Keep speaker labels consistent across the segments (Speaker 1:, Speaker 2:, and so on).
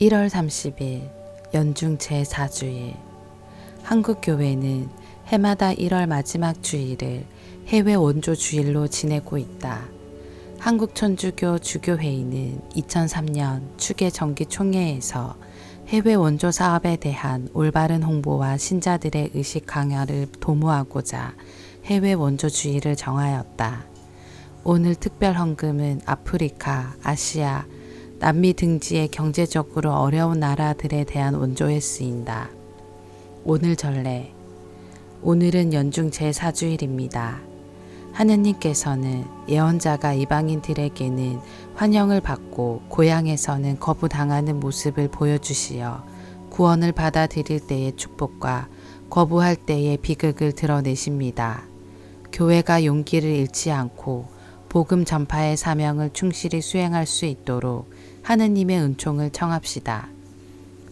Speaker 1: 1월 30일 연중 제4주일 한국교회는 해마다 1월 마지막 주일을 해외 원조 주일로 지내고 있다. 한국천주교 주교회의는 2003년 추계 정기총회에서 해외 원조 사업에 대한 올바른 홍보와 신자들의 의식 강화를 도모하고자 해외 원조 주일을 정하였다. 오늘 특별 헌금은 아프리카, 아시아, 남미 등지의 경제적으로 어려운 나라들에 대한 원조에 쓰인다. 오늘 전례. 오늘은 연중 제4주일입니다. 하느님께서는 예언자가 이방인들에게는 환영을 받고 고향에서는 거부당하는 모습을 보여주시어 구원을 받아들일 때의 축복과 거부할 때의 비극을 드러내십니다. 교회가 용기를 잃지 않고 복음 전파의 사명을 충실히 수행할 수 있도록 하느님의 은총을 청합시다.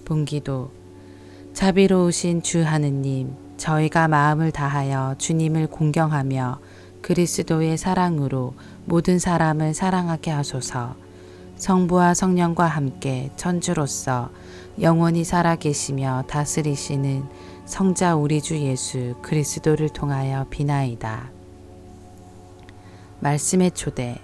Speaker 1: 본기도. 자비로우신 주 하느님, 저희가 마음을 다하여 주님을 공경하며 그리스도의 사랑으로 모든 사람을 사랑하게 하소서. 성부와 성령과 함께 천주로서 영원히 살아계시며 다스리시는 성자 우리 주 예수 그리스도를 통하여 비나이다. 말씀의 초대.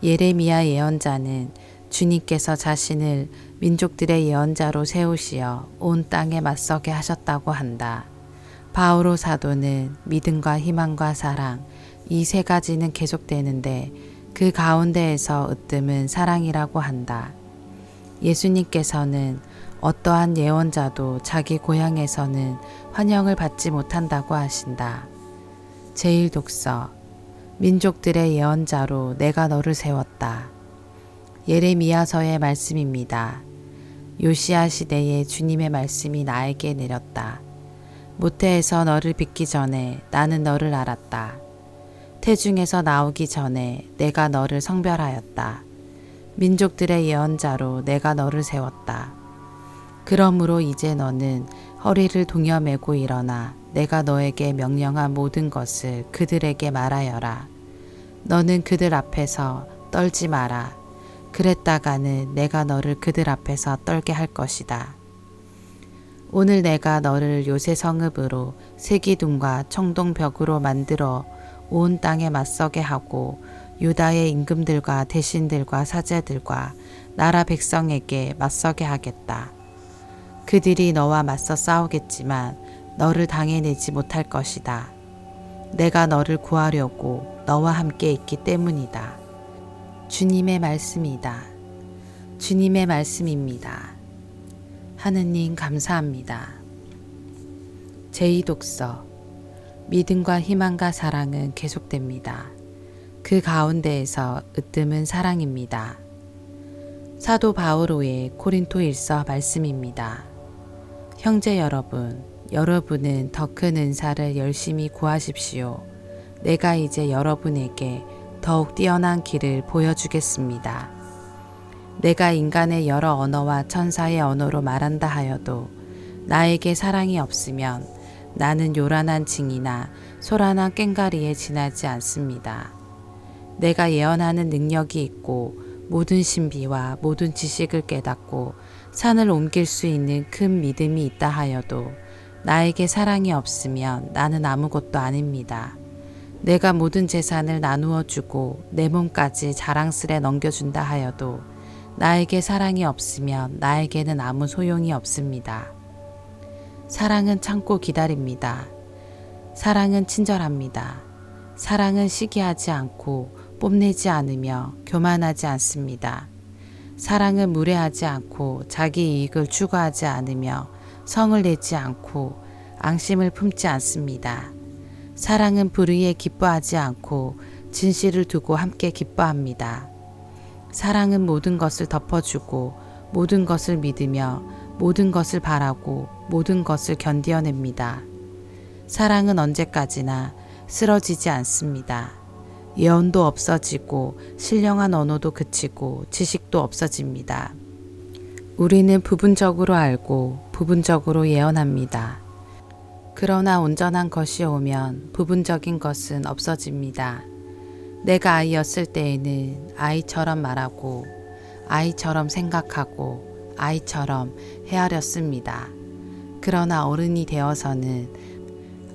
Speaker 1: 예레미야 예언자는 주님께서 자신을 민족들의 예언자로 세우시어 온 땅에 맞서게 하셨다고 한다. 바오로 사도는 믿음과 희망과 사랑, 이 세 가지는 계속되는데 그 가운데에서 으뜸은 사랑이라고 한다. 예수님께서는 어떠한 예언자도 자기 고향에서는 환영을 받지 못한다고 하신다. 제1독서. 민족들의 예언자로 내가 너를 세웠다. 예레미야서의 말씀입니다. 요시야 시대에 주님의 말씀이 나에게 내렸다. 모태에서 너를 빚기 전에 나는 너를 알았다. 태중에서 나오기 전에 내가 너를 성별하였다. 민족들의 예언자로 내가 너를 세웠다. 그러므로 이제 너는 허리를 동여매고 일어나 내가 너에게 명령한 모든 것을 그들에게 말하여라. 너는 그들 앞에서 떨지 마라. 그랬다가는 내가 너를 그들 앞에서 떨게 할 것이다. 오늘 내가 너를 요새 성읍으로 세기둥과 청동벽으로 만들어 온 땅에 맞서게 하고 유다의 임금들과 대신들과 사제들과 나라 백성에게 맞서게 하겠다. 그들이 너와 맞서 싸우겠지만 너를 당해내지 못할 것이다. 내가 너를 구하려고 너와 함께 있기 때문이다. 주님의 말씀이다. 주님의 말씀입니다. 하느님 감사합니다. 제2독서. 믿음과 희망과 사랑은 계속됩니다. 그 가운데에서 으뜸은 사랑입니다. 사도 바오로의 고린토 1서 말씀입니다. 형제 여러분, 여러분은 더 큰 은사를 열심히 구하십시오. 내가 이제 여러분에게 더욱 뛰어난 길을 보여주겠습니다. 내가 인간의 여러 언어와 천사의 언어로 말한다 하여도 나에게 사랑이 없으면 나는 요란한 징이나 소란한 꽹과리에 지나지 않습니다. 내가 예언하는 능력이 있고 모든 신비와 모든 지식을 깨닫고 산을 옮길 수 있는 큰 믿음이 있다 하여도 나에게 사랑이 없으면 나는 아무것도 아닙니다. 내가 모든 재산을 나누어 주고 내 몸까지 자랑스레 넘겨준다 하여도 나에게 사랑이 없으면 나에게는 아무 소용이 없습니다. 사랑은 참고 기다립니다. 사랑은 친절합니다. 사랑은 시기하지 않고 뽐내지 않으며 교만하지 않습니다. 사랑은 무례하지 않고 자기 이익을 추구하지 않으며 성을 내지 않고 앙심을 품지 않습니다. 사랑은 불의에 기뻐하지 않고 진실을 두고 함께 기뻐합니다. 사랑은 모든 것을 덮어주고 모든 것을 믿으며 모든 것을 바라고 모든 것을 견디어냅니다. 사랑은 언제까지나 쓰러지지 않습니다. 예언도 없어지고 신령한 언어도 그치고 지식도 없어집니다. 우리는 부분적으로 알고 부분적으로 예언합니다. 그러나 온전한 것이 오면 부분적인 것은 없어집니다. 내가 아이였을 때에는 아이처럼 말하고 아이처럼 생각하고 아이처럼 헤아렸습니다. 그러나 어른이 되어서는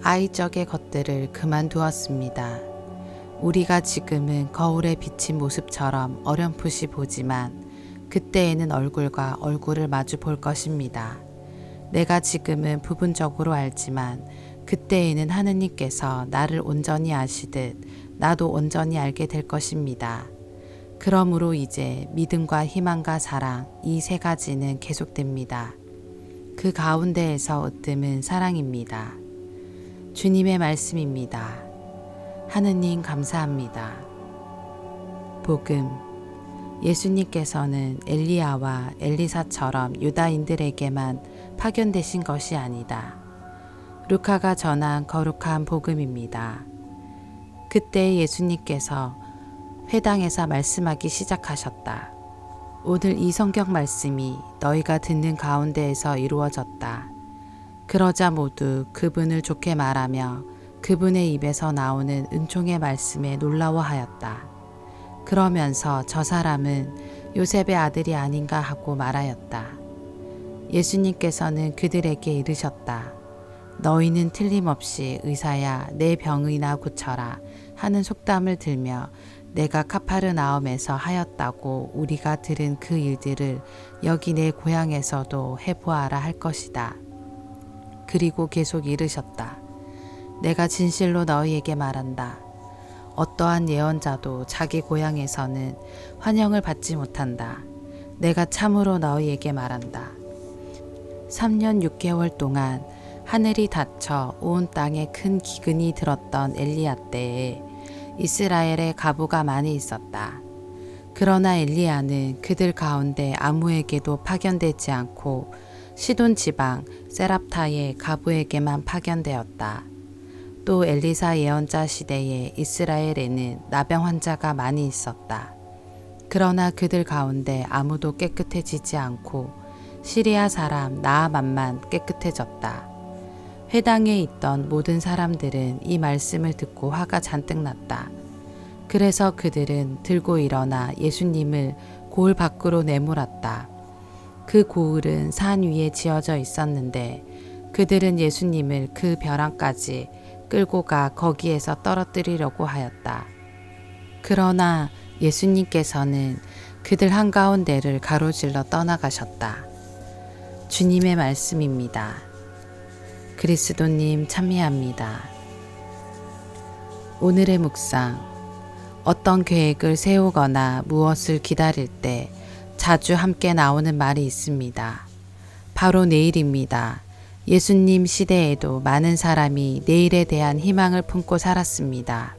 Speaker 1: 아이적의 것들을 그만두었습니다. 우리가 지금은 거울에 비친 모습처럼 어렴풋이 보지만 그때에는 얼굴과 얼굴을 마주 볼 것입니다. 내가 지금은 부분적으로 알지만 그때에는 하느님께서 나를 온전히 아시듯 나도 온전히 알게 될 것입니다. 그러므로 이제 믿음과 희망과 사랑 이 세 가지는 계속됩니다. 그 가운데에서 으뜸은 사랑입니다. 주님의 말씀입니다. 하느님 감사합니다. 복음. 예수님께서는 엘리야와 엘리사처럼 유다인들에게만 파견되신 것이 아니다. 루카가 전한 거룩한 복음입니다. 그때 예수님께서 회당에서 말씀하기 시작하셨다. 오늘 이 성경 말씀이 너희가 듣는 가운데에서 이루어졌다. 그러자 모두 그분을 좋게 말하며 그분의 입에서 나오는 은총의 말씀에 놀라워하였다. 그러면서 저 사람은 요셉의 아들이 아닌가 하고 말하였다. 예수님께서는 그들에게 이르셨다. 너희는 틀림없이 의사야 내 병이나 고쳐라 하는 속담을 들며 내가 카파르나움에서 하였다고 우리가 들은 그 일들을 여기 내 고향에서도 해보아라 할 것이다. 그리고 계속 이르셨다. 내가 진실로 너희에게 말한다. 어떠한 예언자도 자기 고향에서는 환영을 받지 못한다. 내가 참으로 너희에게 말한다. 3년 6개월 동안 하늘이 닫혀 온 땅에 큰 기근이 들었던 엘리야 때에 이스라엘에 과부가 많이 있었다. 그러나 엘리야는 그들 가운데 아무에게도 파견되지 않고 시돈 지방 세랍타의 과부에게만 파견되었다. 또 엘리사 예언자 시대에 이스라엘에는 나병 환자가 많이 있었다. 그러나 그들 가운데 아무도 깨끗해지지 않고 시리아 사람 나아만만 깨끗해졌다. 회당에 있던 모든 사람들은 이 말씀을 듣고 화가 잔뜩 났다. 그래서 그들은 들고 일어나 예수님을 고을 밖으로 내몰았다. 그 고을은 산 위에 지어져 있었는데 그들은 예수님을 그 벼랑까지 끌고 가 거기에서 떨어뜨리려고 하였다. 그러나 예수님께서는 그들 한가운데를 가로질러 떠나가셨다. 주님의 말씀입니다. 그리스도님 참여합니다. 오늘의 묵상. 어떤 계획을 세우거나 무엇을 기다릴 때 자주 함께 나오는 말이 있습니다. 바로 내일입니다. 예수님 시대에도 많은 사람이 내일에 대한 희망을 품고 살았습니다.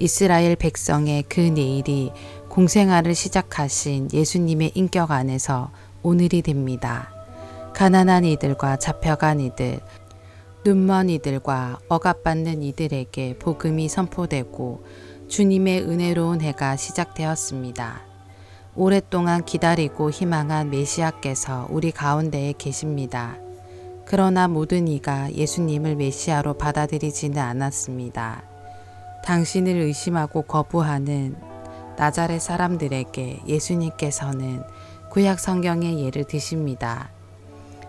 Speaker 1: 이스라엘 백성의 그 내일이 공생활을 시작하신 예수님의 인격 안에서 오늘이 됩니다. 가난한 이들과 잡혀간 이들, 눈먼 이들과 억압받는 이들에게 복음이 선포되고 주님의 은혜로운 해가 시작되었습니다. 오랫동안 기다리고 희망한 메시아께서 우리 가운데에 계십니다. 그러나 모든 이가 예수님을 메시아로 받아들이지는 않았습니다. 당신을 의심하고 거부하는 나자렛 사람들에게 예수님께서는 구약 성경의 예를 드십니다.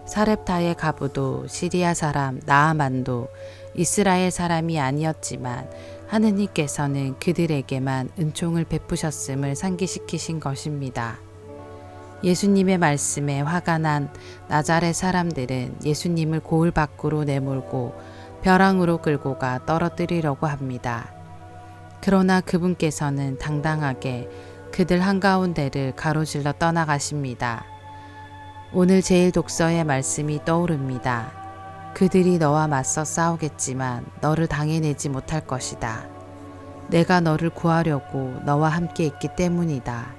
Speaker 1: 사렙타의 과부도 시리아 사람 나아만도 이스라엘 사람이 아니었지만 하느님께서는 그들에게만 은총을 베푸셨음을 상기시키신 것입니다. 예수님의 말씀에 화가 난 나자렛 사람들은 예수님을 고을 밖으로 내몰고 벼랑으로 끌고 가 떨어뜨리려고 합니다. 그러나 그분께서는 당당하게 그들 한가운데를 가로질러 떠나가십니다. 오늘 제일 독서의 말씀이 떠오릅니다. 그들이 너와 맞서 싸우겠지만 너를 당해내지 못할 것이다. 내가 너를 구하려고 너와 함께 있기 때문이다.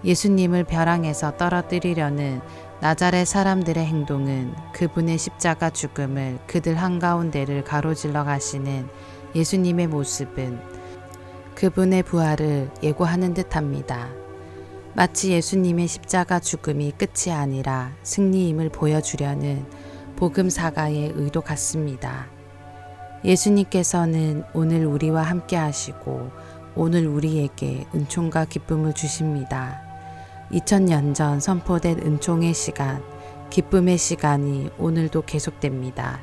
Speaker 1: 예수님을 벼랑에서 떨어뜨리려는 나자렛 사람들의 행동은 그분의 십자가 죽음을 그들 한가운데를 가로질러 가시는 예수님의 모습은 그분의 부활을 예고하는 듯합니다. 마치 예수님의 십자가 죽음이 끝이 아니라 승리임을 보여주려는 복음 사가의 의도 같습니다. 예수님께서는 오늘 우리와 함께 하시고 오늘 우리에게 은총과 기쁨을 주십니다. 2000년 전 선포된 은총의 시간, 기쁨의 시간이 오늘도 계속됩니다.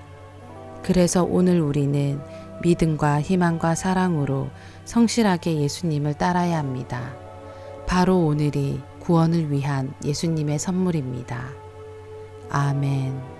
Speaker 1: 그래서 오늘 우리는 믿음과 희망과 사랑으로 성실하게 예수님을 따라야 합니다. 바로 오늘이 구원을 위한 예수님의 선물입니다. 아멘.